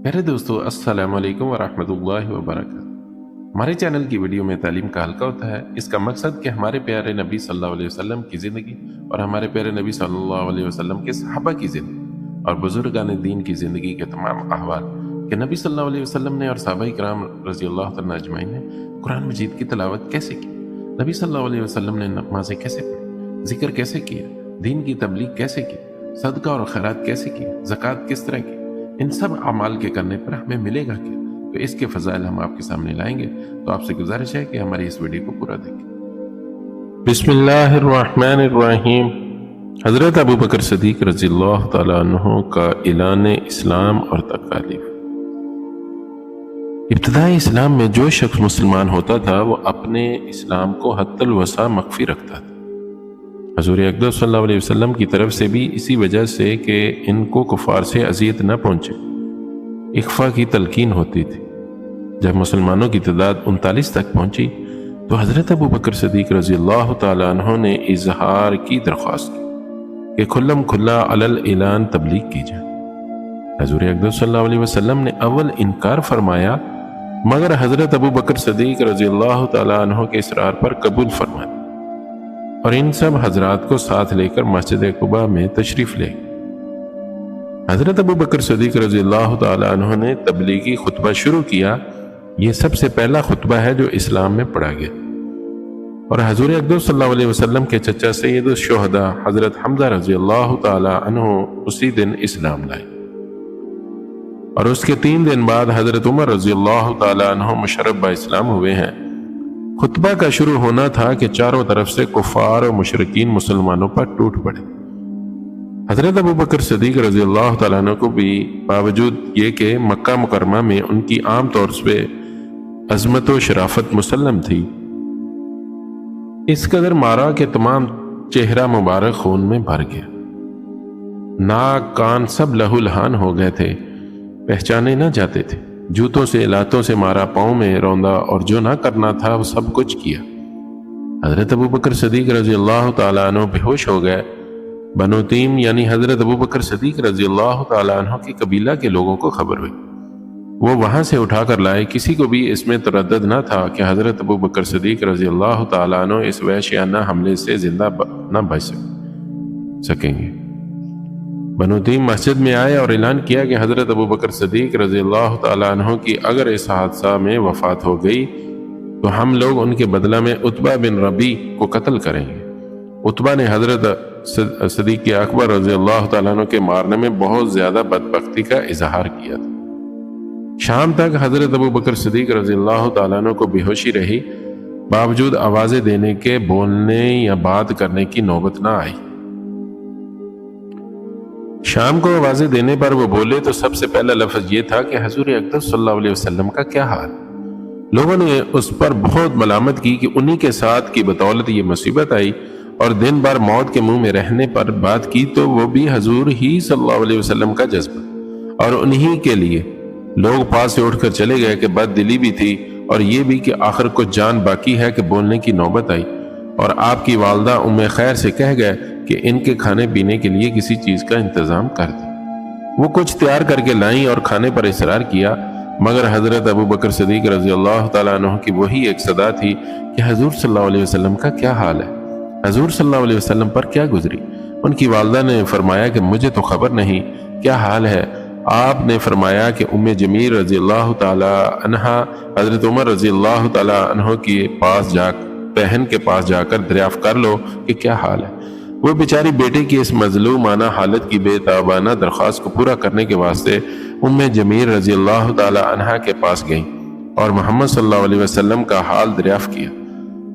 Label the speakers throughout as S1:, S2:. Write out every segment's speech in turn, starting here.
S1: میرے دوستو السلام علیکم ورحمۃ اللہ وبرکاتہ۔ ہمارے چینل کی ویڈیو میں تعلیم کا حلقہ ہوتا ہے۔ اس کا مقصد کہ ہمارے پیارے نبی صلی اللہ علیہ وسلم کی زندگی اور ہمارے پیارے نبی صلی اللہ علیہ وسلم کے صحابہ کی زندگی اور بزرگان دین کی زندگی کے تمام احوال کہ نبی صلی اللہ علیہ وسلم نے اور صحابہ کرام رضی اللہ تعالیٰ اجمعین نے قرآن مجید کی تلاوت کیسے کی، نبی صلی اللہ علیہ وسلم نے نمازیں کیسے پڑھی، ذکر کیسے کیا، دین کی تبلیغ کیسے کی، صدقہ اور خیرات کیسے کی، زکوٰۃ کس طرح کی، ان سب اعمال کے کرنے پر ہمیں ملے گا کیا؟ تو اس کے فضائل ہم آپ کے سامنے لائیں گے، تو آپ سے گزارش ہے کہ ہماری اس ویڈیو کو پورا دیکھیں۔ بسم اللہ الرحمن الرحیم۔ حضرت ابو بکر صدیق رضی اللہ تعالیٰ عنہ کا اعلان اسلام اور تکالیف۔ ابتدائی اسلام میں جو شخص مسلمان ہوتا تھا وہ اپنے اسلام کو حد الوسع مخفی رکھتا تھا۔ حضور اقدس صلی اللہ علیہ وسلم کی طرف سے بھی اسی وجہ سے کہ ان کو کفار سے اذیت نہ پہنچے، اخفاء کی تلقین ہوتی تھی۔ جب مسلمانوں کی تعداد 39 تک پہنچی تو حضرت ابو بکر صدیق رضی اللہ تعالیٰ عنہ نے اظہار کی درخواست کی کہ کھلم کھلا علی الاعلان تبلیغ کی جائے۔ حضور اقدس صلی اللہ علیہ وسلم نے اول انکار فرمایا، مگر حضرت ابو بکر صدیق رضی اللہ تعالیٰ عنہ کے اصرار پر قبول فرما دیا اور ان سب حضرات کو ساتھ لے کر مسجد قباء میں تشریف لے گئے۔ حضرت ابو بکر صدیق رضی اللہ تعالی عنہ نے تبلیغی خطبہ شروع کیا۔ یہ سب سے پہلا خطبہ ہے جو اسلام میں پڑھا گیا، اور حضور اقدس صلی اللہ علیہ وسلم کے چچا سید الشہداء حضرت حمزہ رضی اللہ تعالی عنہ اسی دن اسلام لائے، اور اس کے 3 دن بعد حضرت عمر رضی اللہ تعالی عنہ مشرف با اسلام ہوئے ہیں۔ خطبہ کا شروع ہونا تھا کہ چاروں طرف سے کفار و مشرکین مسلمانوں پر ٹوٹ پڑے۔ حضرت ابو بکر صدیق رضی اللہ تعالیٰ عنہ کو بھی باوجود یہ کہ مکہ مکرمہ میں ان کی عام طور سے عظمت و شرافت مسلم تھی، اس قدر مارا کہ تمام چہرہ مبارک خون میں بھر گیا، ناک کان سب لہو لہان ہو گئے تھے، پہچانے نہ جاتے تھے۔ جوتوں سے لاتوں سے مارا، پاؤں میں روندا، اور جو نہ کرنا تھا وہ سب کچھ کیا۔ حضرت ابو بکر صدیق رضی اللہ تعالیٰ عنہ بے ہوش ہو گئے۔ بنو تیم یعنی حضرت ابو بکر صدیق رضی اللہ تعالیٰ عنہ کی قبیلہ کے لوگوں کو خبر ہوئی، وہ وہاں سے اٹھا کر لائے۔ کسی کو بھی اس میں تردد نہ تھا کہ حضرت ابو بکر صدیق رضی اللہ تعالیٰ عنہ اس وحشیانہ حملے سے زندہ نہ بچ سکیں گے۔ بنو تیم مسجد میں آئے اور اعلان کیا کہ حضرت ابو بکر صدیق رضی اللہ تعالیٰ عنہ کی اگر اس حادثہ میں وفات ہو گئی تو ہم لوگ ان کے بدلہ میں عتبہ بن ربیع کو قتل کریں گے۔ عتبہ نے حضرت صدیق اکبر رضی اللہ تعالیٰ عنہ کے مارنے میں بہت زیادہ بدبختی کا اظہار کیا تھا۔ شام تک حضرت ابو بکر صدیق رضی اللہ تعالیٰ عنہ کو بے ہوشی رہی، باوجود آوازیں دینے کے بولنے یا بات کرنے کی نوبت نہ آئی۔ شام کو آوازیں دینے پر وہ بولے تو سب سے پہلا لفظ یہ تھا کہ حضور اقدس صلی اللہ علیہ وسلم کا کیا حال۔ لوگوں نے اس پر بہت ملامت کی کہ انہی کے ساتھ کی بدولت یہ مصیبت آئی، اور دن بھر موت کے منہ میں رہنے پر بات کی تو وہ بھی حضور ہی صلی اللہ علیہ وسلم کا جذبہ اور انہی کے لیے۔ لوگ پاس سے اٹھ کر چلے گئے کہ بد دلی بھی تھی، اور یہ بھی کہ آخر کو جان باقی ہے کہ بولنے کی نوبت آئی، اور آپ کی والدہ ام خیر سے کہہ گئے کہ ان کے کھانے پینے کے لیے کسی چیز کا انتظام کر دیں۔ وہ کچھ تیار کر کے لائیں اور کھانے پر اصرار کیا، مگر حضرت ابو بکر صدیق رضی اللہ تعالیٰ عنہ کی وہی ایک صدا تھی کہ حضور صلی اللہ علیہ وسلم کا کیا حال ہے، حضور صلی اللہ علیہ وسلم پر کیا گزری۔ ان کی والدہ نے فرمایا کہ مجھے تو خبر نہیں کیا حال ہے۔ آپ نے فرمایا کہ ام جمیل رضی اللہ تعالیٰ عنہ حضرت عمر رضی اللہ تعالیٰ عنہ کے پاس بہن کے پاس جا کر دریافت کر لو کہ کیا حال ہے۔ وہ بیچاری بیٹے کی اس مظلومانہ حالت کی بے تابانہ درخواست کو پورا کرنے کے واسطے ام جمیل رضی اللہ تعالیٰ عنہ کے پاس گئیں اور محمد صلی اللہ علیہ وسلم کا حال دریافت کیا۔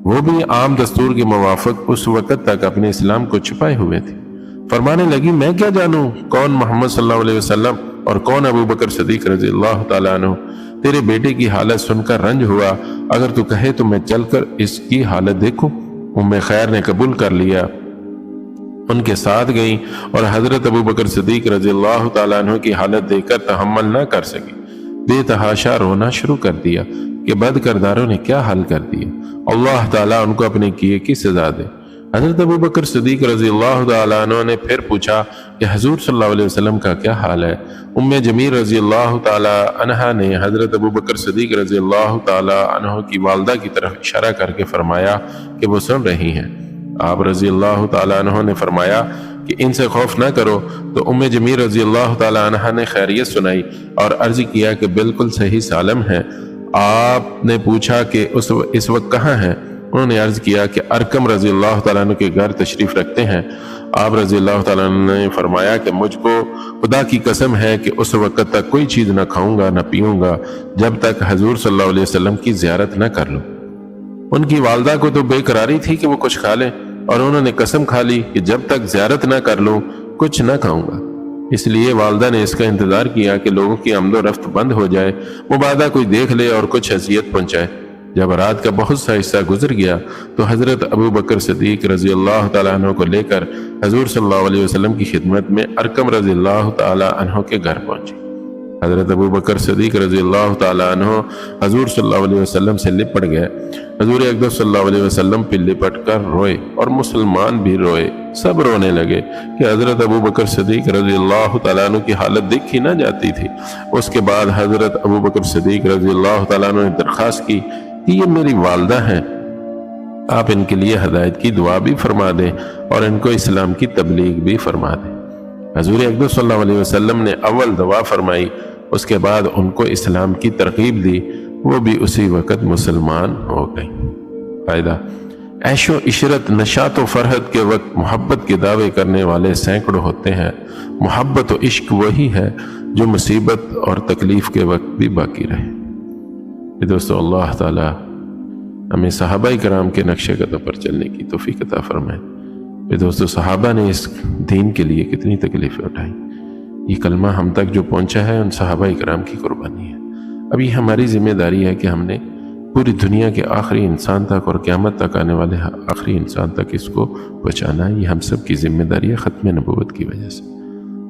S1: وہ بھی عام دستور کے موافق اس وقت تک اپنے اسلام کو چھپائے ہوئے تھی۔ فرمانے لگی، میں کیا جانوں کون محمد صلی اللہ علیہ وسلم اور کون ابو بکر صدیق رضی اللہ تعالیٰ عنہ۔ تیرے بیٹے کی حالت سن کر رنج ہوا، اگر تو کہے تو میں چل کر اس کی حالت دیکھوں۔ ام خیر نے قبول کر لیا، ان کے ساتھ گئیں اور حضرت ابو بکر صدیق رضی اللہ تعالیٰ عنہ کی حالت دیکھ کر تحمل نہ کر سکی، بے تحاشا رونا شروع کر دیا کہ بد کرداروں نے کیا حل کر دیا، اللہ تعالیٰ ان کو اپنے کیے کی سزا دے۔ حضرت ابو بکر صدیق رضی اللہ تعالیٰ عنہ نے پھر پوچھا کہ حضور صلی اللہ علیہ وسلم کا کیا حال ہے؟ جمیل رضی اللہ تعالیٰ عنہ نے حضرت ابو بکر صدیق رضی اللہ تعالیٰ عنہ کی والدہ کی طرف اشارہ کر کے فرمایا کہ وہ سن رہی ہیں۔ آپ رضی اللہ تعالیٰ عنہ نے فرمایا کہ ان سے خوف نہ کرو، تو جمیل رضی اللہ تعالیٰ عنہ نے خیریت سنائی اور عرض کیا کہ بالکل صحیح سالم ہے۔ آپ نے پوچھا کہ اس وقت کہاں ہیں؟ انہوں نے عرض کیا کہ ارکم رضی اللہ تعالیٰ عنہ کے گھر تشریف رکھتے ہیں۔ آپ رضی اللہ تعالیٰ عنہ نے فرمایا کہ مجھ کو خدا کی قسم ہے کہ اس وقت تک کوئی چیز نہ کھاؤں گا نہ پیوں گا جب تک حضور صلی اللہ علیہ وسلم کی زیارت نہ کر لوں۔ ان کی والدہ کو تو بے قراری تھی کہ وہ کچھ کھا لیں، اور انہوں نے قسم کھا لی کہ جب تک زیارت نہ کر لوں کچھ نہ کھاؤں گا۔ اس لیے والدہ نے اس کا انتظار کیا کہ لوگوں کی آمد و رفت بند ہو جائے، مبادا کوئی دیکھ لے اور کچھ اذیت پہنچائے۔ جب رات کا بہت سا حصہ گزر گیا تو حضرت ابو بکر صدیق رضی اللہ تعالیٰ عنہ کو لے کر حضور صلی اللہ علیہ وسلم کی خدمت میں ارکم رضی اللہ تعالیٰ عنہ کے گھر پہنچی۔ حضرت ابو بکر صدیق رضی اللہ تعالیٰ عنہ حضور صلی اللہ علیہ وسلم سے لپٹ گئے۔ حضور اقدس صلی اللہ علیہ وسلم پہ لپٹ کر روئے اور مسلمان بھی روئے، سب رونے لگے کہ حضرت ابو بکر صدیق رضی اللہ تعالیٰ عنہ کی حالت دیکھی نہ جاتی تھی۔ اس کے بعد حضرت ابو بکر صدیق رضی اللہ تعالیٰ عنہ نے درخواست کی کہ یہ میری والدہ ہیں، آپ ان کے لیے ہدایت کی دعا بھی فرما دیں اور ان کو اسلام کی تبلیغ بھی فرما دیں۔ حضور اقدس صلی اللہ علیہ وسلم نے اول دعا فرمائی، اس کے بعد ان کو اسلام کی ترغیب دی، وہ بھی اسی وقت مسلمان ہو گئی۔ فائدہ: عیش و عشرت، نشاط و فرحت کے وقت محبت کے دعوے کرنے والے سینکڑوں ہوتے ہیں۔ محبت و عشق وہی ہے جو مصیبت اور تکلیف کے وقت بھی باقی رہے۔ دوستو، اللہ تعالی ہمیں صحابہ کرام کے نقش قدم پر چلنے کی توفیق عطا فرمائے۔ دوستو، صحابہ نے اس دین کے لیے کتنی تکلیفیں اٹھائیں۔ یہ کلمہ ہم تک جو پہنچا ہے ان صحابہ کرام کی قربانی ہے۔ اب یہ ہماری ذمہ داری ہے کہ ہم نے پوری دنیا کے آخری انسان تک اور قیامت تک آنے والے آخری انسان تک اس کو پہنچانا ہے۔ یہ ہم سب کی ذمہ داری ہے ختم نبوت کی وجہ سے۔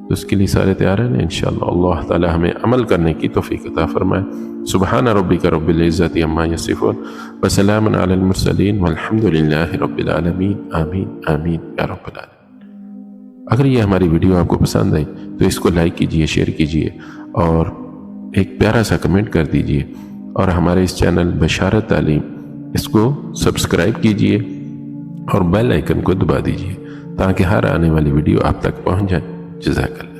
S1: تو اس کے لیے سارے تیار ہیں انشاءاللہ۔ اللہ تعالی ہمیں عمل کرنے کی توفیق عطا فرمائے۔ سبحان ربک رب العزت عما یصفون وسلام علی المرسلین والحمد للہ رب العالمین۔ آمین آمین یا رب العالمین۔ اگر یہ ہماری ویڈیو آپ کو پسند آئی تو اس کو لائک کیجئے، شیئر کیجئے اور ایک پیارا سا کمنٹ کر دیجئے، اور ہمارے اس چینل بشارت تعلیم اس کو سبسکرائب کیجئے اور بیل آئیکن کو دبا دیجئے تاکہ ہر آنے والی ویڈیو آپ تک پہنچ جائے۔ جزاک اللہ۔